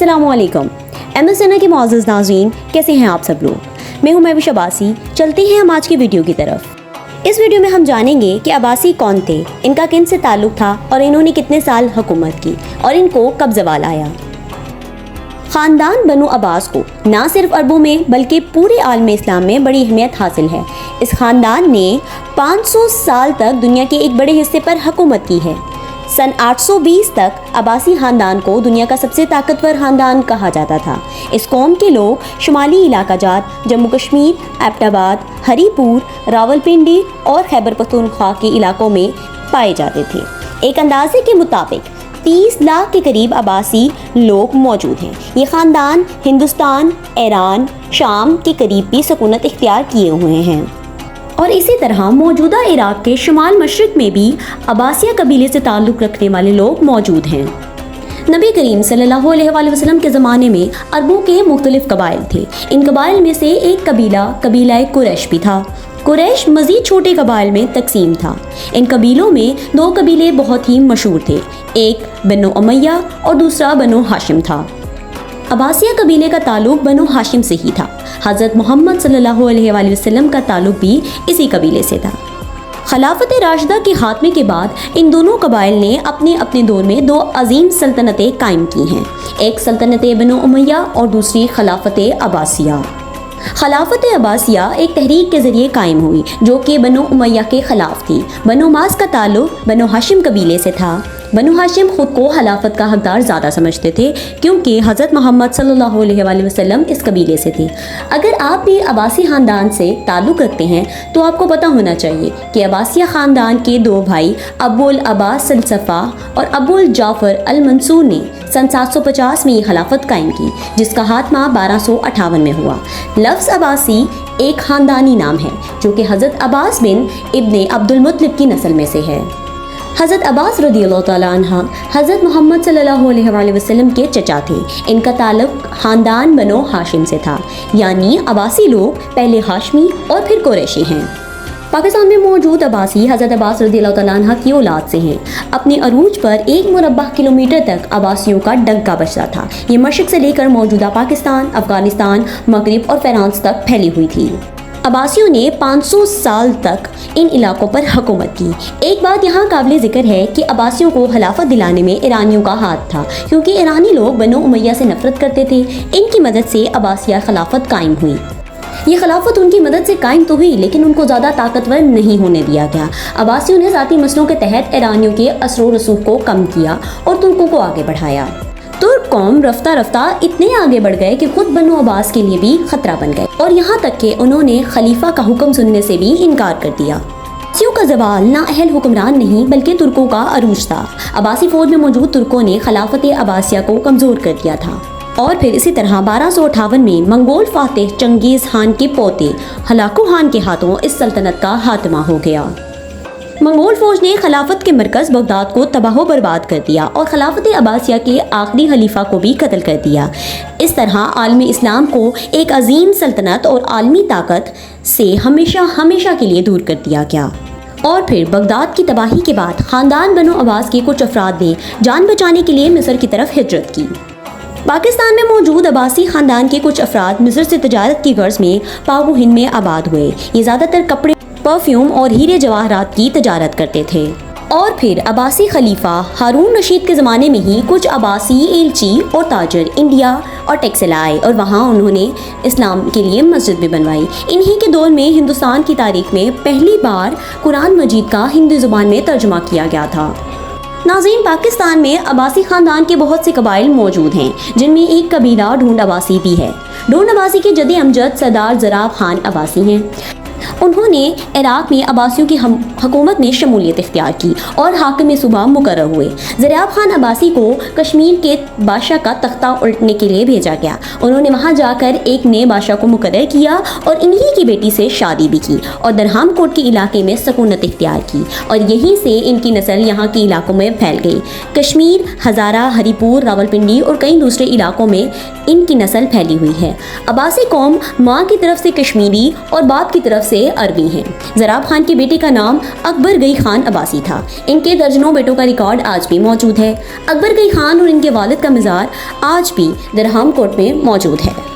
السلام علیکم MSN کے معزز ناظرین، کیسے ہیں آپ سب لوگ؟ میں ہوں مہوش عباسی۔ چلتے ہیں ہم آج کی ویڈیو کی طرف۔ اس ویڈیو میں ہم جانیں گے کہ عباسی کون تھے، ان کا کن سے تعلق تھا اور انہوں نے کتنے سال حکومت کی اور ان کو کب زوال آیا۔ خاندان بنو عباس کو نہ صرف عربوں میں بلکہ پورے عالم اسلام میں بڑی اہمیت حاصل ہے۔ اس خاندان نے 500 سال تک دنیا کے ایک بڑے حصے پر حکومت کی ہے۔ سن 820 تک عباسی خاندان کو دنیا کا سب سے طاقتور خاندان کہا جاتا تھا۔ اس قوم کے لوگ شمالی علاقہ جات، جموں کشمیر، ایبٹ آباد، ہری پور، راولپنڈی اور خیبر پختونخوا کے علاقوں میں پائے جاتے تھے۔ ایک اندازے کے مطابق 30 لاکھ کے قریب عباسی لوگ موجود ہیں۔ یہ خاندان ہندوستان، ایران، شام کے قریب بھی سکونت اختیار کیے ہوئے ہیں اور اسی طرح موجودہ عراق کے شمال مشرق میں بھی عباسیہ قبیلے سے تعلق رکھنے والے لوگ موجود ہیں۔ نبی کریم صلی اللہ علیہ وآلہ وسلم کے زمانے میں عربوں کے مختلف قبائل تھے۔ ان قبائل میں سے ایک قبیلہ قریش بھی تھا۔ قریش مزید چھوٹے قبائل میں تقسیم تھا۔ ان قبیلوں میں 2 قبیلے بہت ہی مشہور تھے، ایک بنو امیہ اور دوسرا بنو ہاشم تھا۔ عباسیہ قبیلے کا تعلق بنو ہاشم سے ہی تھا۔ حضرت محمد صلی اللہ علیہ وآلہ وسلم کا تعلق بھی اسی قبیلے سے تھا۔ خلافت راشدہ کے خاتمے کے بعد ان دونوں قبائل نے اپنے اپنے دور میں 2 عظیم سلطنتیں قائم کی ہیں، ایک سلطنت بنو امیہ اور دوسری خلافت عباسیہ۔ خلافت عباسیہ ایک تحریک کے ذریعے قائم ہوئی جو کہ بنو امیہ کے خلاف تھی۔ بنو عباس کا تعلق بنو ہاشم قبیلے سے تھا۔ بنو ہاشم خود کو خلافت کا حقدار زیادہ سمجھتے تھے کیونکہ حضرت محمد صلی اللہ علیہ وآلہ وسلم اس قبیلے سے تھے۔ اگر آپ بھی عباسی خاندان سے تعلق رکھتے ہیں تو آپ کو پتہ ہونا چاہیے کہ عباسیہ خاندان کے 2 بھائی ابو العباس الصفا اور ابو الجعفر المنصور نے سن 750 میں یہ خلافت قائم کی، جس کا خاتمہ 1258 میں ہوا۔ لفظ عباسی ایک خاندانی نام ہے جو کہ حضرت عباس بن ابن عبد المطلب کی نسل میں سے ہے۔ حضرت عباس رضی اللہ تعالیٰ عنہ حضرت محمد صلی اللہ علیہ وآلہ وسلم کے چچا تھے۔ ان کا تعلق خاندان بنو ہاشم سے تھا، یعنی عباسی لوگ پہلے ہاشمی اور پھر قریشی ہیں۔ پاکستان میں موجود عباسی حضرت عباس رضی اللہ تعالیٰ عنہ کی اولاد سے ہیں۔ اپنے عروج پر 1 مربع کلومیٹر تک عباسیوں کا ڈنکا بجتا تھا۔ یہ مشرق سے لے کر موجودہ پاکستان، افغانستان، مغرب اور فرانس تک پھیلی ہوئی تھی۔ عباسیوں نے 500 سال تک ان علاقوں پر حکومت کی۔ ایک بات یہاں قابل ذکر ہے کہ عباسیوں کو خلافت دلانے میں ایرانیوں کا ہاتھ تھا، کیونکہ ایرانی لوگ بنو امیہ سے نفرت کرتے تھے۔ ان کی مدد سے عباسیہ خلافت قائم ہوئی۔ یہ خلافت ان کی مدد سے قائم تو ہوئی لیکن ان کو زیادہ طاقتور نہیں ہونے دیا گیا۔ عباسیوں نے ذاتی مسئلوں کے تحت ایرانیوں کے اثر و رسوخ کو کم کیا اور ترکوں کو آگے بڑھایا۔ ترک قوم رفتہ رفتہ اتنے آگے بڑھ گئے کہ خود بنو عباس کے لیے بھی خطرہ بن گئے اور یہاں تک کہ انہوں نے خلیفہ کا حکم سننے سے بھی انکار کر دیا۔ عباسیوں کا زوال نہ اہل حکمران نہیں بلکہ ترکوں کا عروج تھا۔ عباسی فوج میں موجود ترکوں نے خلافت عباسیہ کو کمزور کر دیا تھا اور پھر اسی طرح 1258 میں منگول فاتح چنگیز خان کے پوتے ہلاکو خان کے ہاتھوں اس سلطنت کا خاتمہ ہو گیا۔ منگول فوج نے خلافت کے مرکز بغداد کو تباہ و برباد کر دیا اور خلافت عباسیہ کے آخری خلیفہ کو بھی قتل کر دیا۔ اس طرح عالم اسلام کو ایک عظیم سلطنت اور عالمی طاقت سے ہمیشہ کے لیے دور کر دیا گیا۔ اور پھر بغداد کی تباہی کے بعد خاندان بنو عباس کے کچھ افراد نے جان بچانے کے لیے مصر کی طرف ہجرت کی۔ پاکستان میں موجود عباسی خاندان کے کچھ افراد مصر سے تجارت کی غرض میں پاک و ہند میں آباد ہوئے۔ یہ زیادہ تر کپڑے، پرفیوم اور ہیرے جواہرات کی تجارت کرتے تھے۔ اور پھر عباسی خلیفہ ہارون رشید کے زمانے میں ہی کچھ عباسی ایلچی اور تاجر انڈیا اور ٹیکسلا آئے اور وہاں انہوں نے اسلام کے لیے مسجد بھی بنوائی۔ انہی کے دور میں ہندوستان کی تاریخ میں پہلی بار قرآن مجید کا ہندی زبان میں ترجمہ کیا گیا تھا۔ ناظرین، پاکستان میں عباسی خاندان کے بہت سے قبائل موجود ہیں جن میں ایک قبیلہ ڈھونڈ عباسی بھی ہے۔ ڈھونڈ عباسی کے جد امجد سردار زراب خان عباسی ہیں۔ انہوں نے عراق میں عباسیوں کی حکومت میں شمولیت اختیار کی اور حاکم صوبہ مقرر ہوئے۔ زریاب خان عباسی کو کشمیر کے بادشاہ کا تختہ الٹنے کے لیے بھیجا گیا۔ انہوں نے وہاں جا کر ایک نئے بادشاہ کو مقرر کیا اور انہی کی بیٹی سے شادی بھی کی اور درہام کوٹ کے علاقے میں سکونت اختیار کی اور یہیں سے ان کی نسل یہاں کے علاقوں میں پھیل گئی۔ کشمیر، ہزارہ، ہری پور، راولپنڈی اور کئی دوسرے علاقوں میں ان کی نسل پھیلی ہوئی ہے۔ عباسی قوم ماں کی طرف سے کشمیری اور باپ کی طرف سے عربی ہیں۔ زراب خان کے بیٹے کا نام اکبر گئی خان عباسی تھا۔ ان کے درجنوں بیٹوں کا ریکارڈ آج بھی موجود ہے۔ اکبر گئی خان اور ان کے والد کا مزار آج بھی درہم کوٹ میں موجود ہے۔